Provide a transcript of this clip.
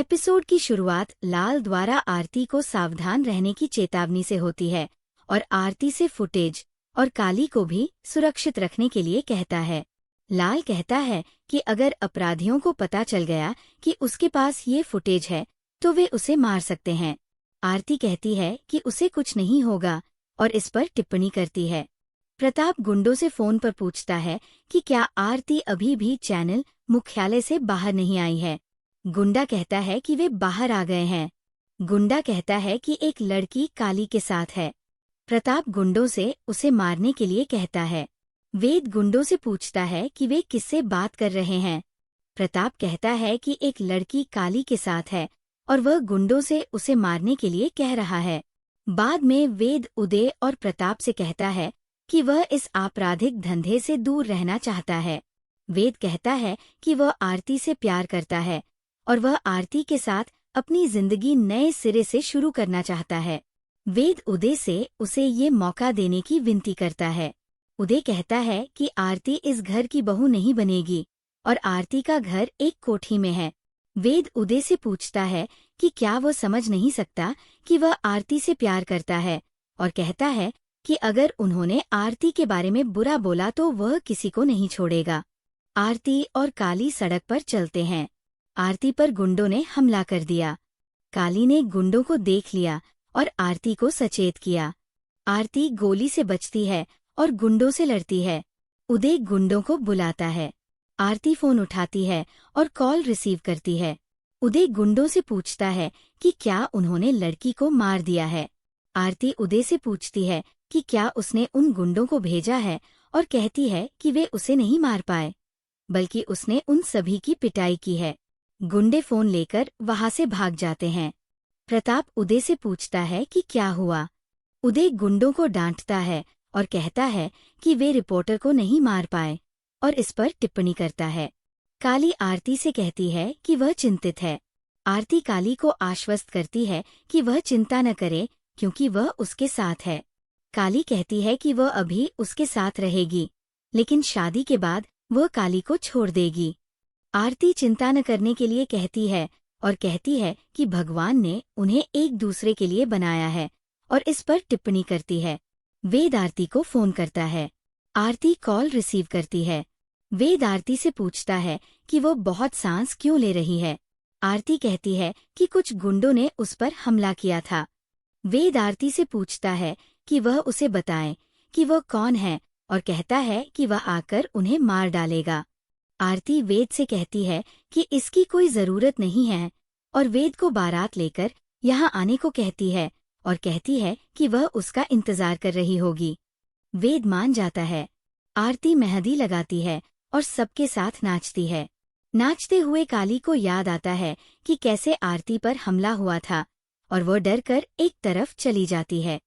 Episode की शुरुआत लाल द्वारा आरती को सावधान रहने की चेतावनी से होती है और आरती से फुटेज और काली को भी सुरक्षित रखने के लिए कहता है। लाल कहता है कि अगर अपराधियों को पता चल गया कि उसके पास ये फुटेज है तो वे उसे मार सकते हैं। आरती कहती है कि उसे कुछ नहीं होगा और इस पर टिप्पणी करती है। प्रताप गुंडों से फोन पर पूछता है कि क्या आरती अभी भी चैनल मुख्यालय से बाहर नहीं आई है। गुंडा कहता है कि वे बाहर आ गए हैं। गुंडा कहता है कि एक लड़की काली के साथ है। प्रताप गुंडों से उसे मारने के लिए कहता है। वेद गुंडों से पूछता है कि वे किससे बात कर रहे हैं। प्रताप कहता है कि एक लड़की काली के साथ है और वह गुंडों से उसे मारने के लिए कह रहा है। बाद में वेद उदय और प्रताप से कहता है कि वह इस आपराधिक धंधे से दूर रहना चाहता है। वेद कहता है कि वह आरती से प्यार करता है और वह आरती के साथ अपनी जिंदगी नए सिरे से शुरू करना चाहता है। वेद उदय से उसे ये मौका देने की विनती करता है। उदय कहता है कि आरती इस घर की बहू नहीं बनेगी और आरती का घर एक कोठी में है। वेद उदय से पूछता है कि क्या वह समझ नहीं सकता कि वह आरती से प्यार करता है और कहता है कि अगर उन्होंने आरती के बारे में बुरा बोला तो वह किसी को नहीं छोड़ेगा। आरती और काली सड़क पर चलते हैं। आरती पर गुंडों ने हमला कर दिया। काली ने गुंडों को देख लिया और आरती को सचेत किया। आरती गोली से बचती है और गुंडों से लड़ती है। उदय गुंडों को बुलाता है। आरती फोन उठाती है और कॉल रिसीव करती है। उदय गुंडों से पूछता है कि क्या उन्होंने लड़की को मार दिया है। आरती उदय से पूछती है कि क्या उसने उन गुंडों को भेजा है और कहती है कि वे उसे नहीं मार पाए, बल्कि उसने उन सभी की पिटाई की है। गुंडे फोन लेकर वहां से भाग जाते हैं। प्रताप उदय से पूछता है कि क्या हुआ। उदय गुंडों को डांटता है और कहता है कि वे रिपोर्टर को नहीं मार पाए और इस पर टिप्पणी करता है। काली आरती से कहती है कि वह चिंतित है। आरती काली को आश्वस्त करती है कि वह चिंता न करे क्योंकि वह उसके साथ है। काली कहती है कि वह अभी उसके साथ रहेगी, लेकिन शादी के बाद वह काली को छोड़ देगी। आरती चिंता न करने के लिए कहती है और कहती है कि भगवान ने उन्हें एक दूसरे के लिए बनाया है और इस पर टिप्पणी करती है। वेद आरती को फोन करता है। आरती कॉल रिसीव करती है। वेद आरती से पूछता है कि वो बहुत सांस क्यों ले रही है। आरती कहती है कि कुछ गुंडों ने उस पर हमला किया था। वेद आरती से पूछता है कि वह उसे बताए कि वह कौन है और कहता है कि वह आकर उन्हें मार डालेगा। आरती वेद से कहती है कि इसकी कोई जरूरत नहीं है और वेद को बारात लेकर यहाँ आने को कहती है और कहती है कि वह उसका इंतजार कर रही होगी। वेद मान जाता है। आरती मेहंदी लगाती है और सबके साथ नाचती है। नाचते हुए काली को याद आता है कि कैसे आरती पर हमला हुआ था और वो डर कर एक तरफ चली जाती है।